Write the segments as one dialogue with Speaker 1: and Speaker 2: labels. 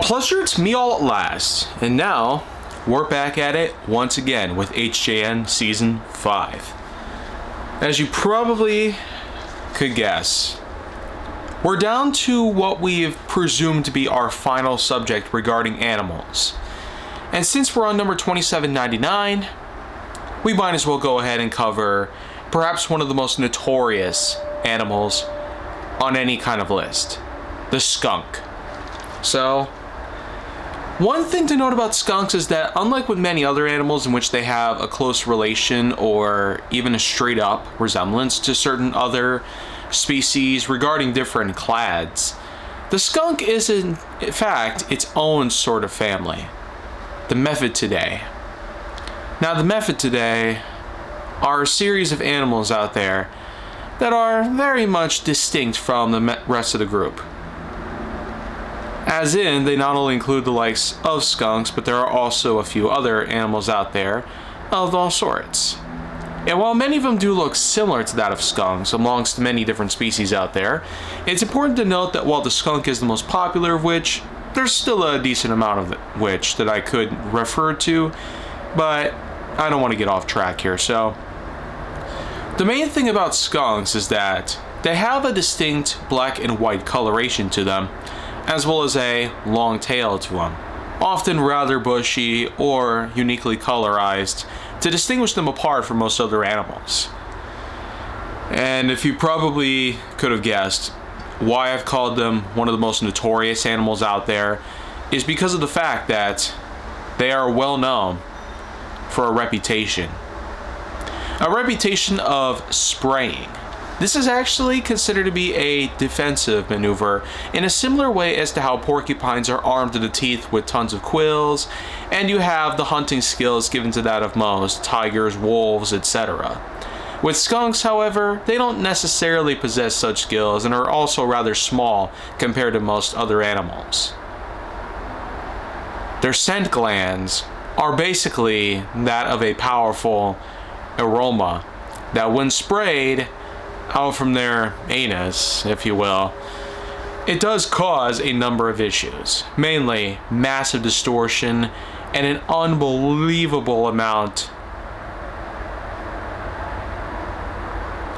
Speaker 1: Pleasure, it's me all at last, and now we're back at it once again with HJN Season 5. As you probably could guess, we're down to what we've presumed to be our final subject regarding animals. And since we're on number 2799, we might as well go ahead and cover perhaps one of the most notorious animals on any kind of list, the skunk. So, one thing to note about skunks is that unlike with many other animals in which they have a close relation or even a straight up resemblance to certain other species regarding different clades, the skunk is in fact its own sort of family, the Mephitidae. Now the Mephitidae are a series of animals out there that are very much distinct from the rest of the group. As in, they not only include the likes of skunks, but there are also a few other animals out there of all sorts. And while many of them do look similar to that of skunks amongst many different species out there, it's important to note that while the skunk is the most popular of which, there's still a decent amount of which that I could refer to, but I don't want to get off track here. So, the main thing about skunks is that they have a distinct black and white coloration to them, as well as a long tail to them, often rather bushy or uniquely colorized to distinguish them apart from most other animals. And if you probably could have guessed, why I've called them one of the most notorious animals out there is because of the fact that they are well known for a reputation of spraying. This is actually considered to be a defensive maneuver in a similar way as to how porcupines are armed to the teeth with tons of quills, and you have the hunting skills given to that of most tigers, wolves, etc. With skunks, however, they don't necessarily possess such skills and are also rather small compared to most other animals. Their scent glands are basically that of a powerful aroma that when sprayed out from their anus, if you will, it does cause a number of issues, mainly massive distortion and an unbelievable amount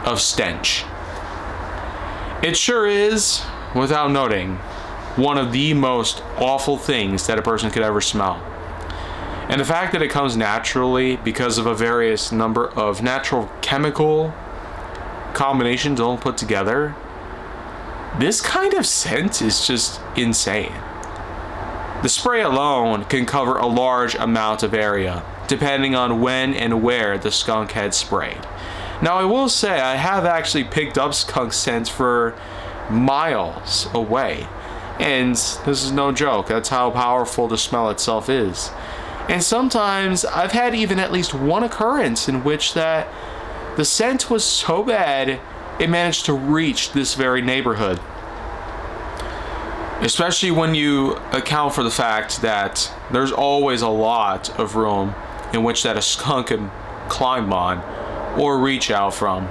Speaker 1: of stench. It sure is, without noting, one of the most awful things that a person could ever smell. And the fact that it comes naturally because of a various number of natural chemical combinations all put together, this kind of scent is just insane. The spray alone can cover a large amount of area, depending on when and where the skunk had sprayed. Now I will say I have actually picked up skunk scents for miles away, and this is no joke, that's how powerful the smell itself is. And sometimes I've had even at least one occurrence in which that the scent was so bad it managed to reach this very neighborhood. Especially when you account for the fact that there's always a lot of room in which that a skunk can climb on or reach out from.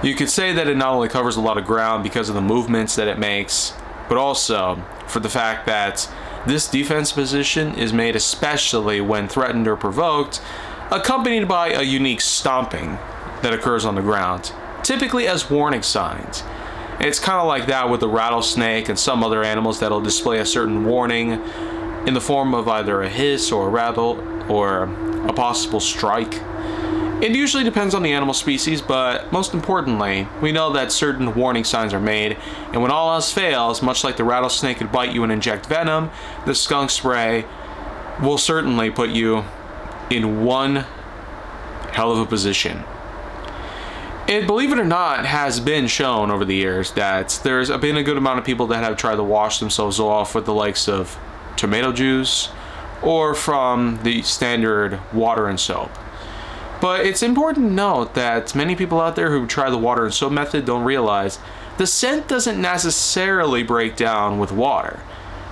Speaker 1: You could say that it not only covers a lot of ground because of the movements that it makes, but also for the fact that this defense position is made especially when threatened or provoked, accompanied by a unique stomping that occurs on the ground, typically as warning signs. It's kind of like that with the rattlesnake and some other animals that'll display a certain warning in the form of either a hiss or a rattle or a possible strike. It usually depends on the animal species, but most importantly, we know that certain warning signs are made, and when all else fails, much like the rattlesnake could bite you and inject venom, the skunk spray will certainly put you in one hell of a position. It, believe it or not, has been shown over the years that there's been a good amount of people that have tried to wash themselves off with the likes of tomato juice or from the standard water and soap. But it's important to note that many people out there who try the water and soap method don't realize the scent doesn't necessarily break down with water,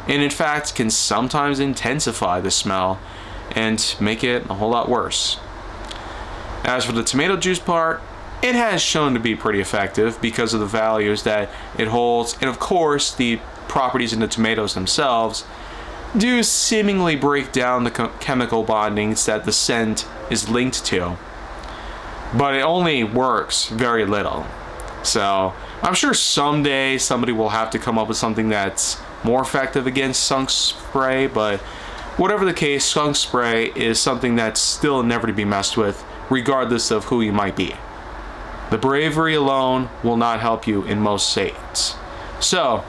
Speaker 1: and in fact can sometimes intensify the smell and make it a whole lot worse. As for the tomato juice part, it has shown to be pretty effective because of the values that it holds, and of course the properties in the tomatoes themselves, do seemingly break down the chemical bondings that the scent is linked to, but it only works very little. So I'm sure someday somebody will have to come up with something that's more effective against skunk spray, but whatever the case, skunk spray is something that's still never to be messed with, regardless of who you might be. The bravery alone will not help you in most states. So,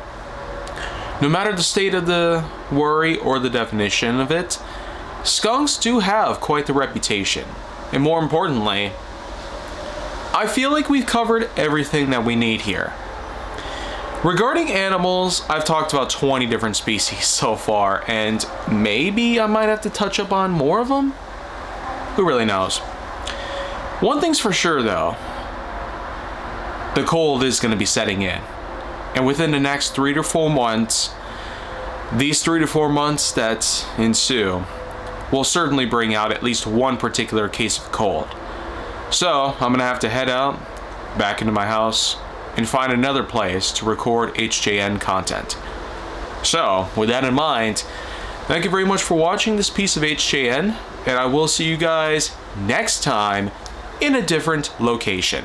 Speaker 1: no matter the state of the worry or the definition of it, skunks do have quite the reputation. And more importantly, I feel like we've covered everything that we need here. Regarding animals, I've talked about 20 different species so far, and maybe I might have to touch up on more of them? Who really knows? One thing's for sure though, the cold is going to be setting in. And within the next 3 to 4 months, these 3 to 4 months that ensue will certainly bring out at least one particular case of cold. So I'm going to have to head out, back into my house, and find another place to record HJN content. So, with that in mind, thank you very much for watching this piece of HJN, and I will see you guys next time in a different location.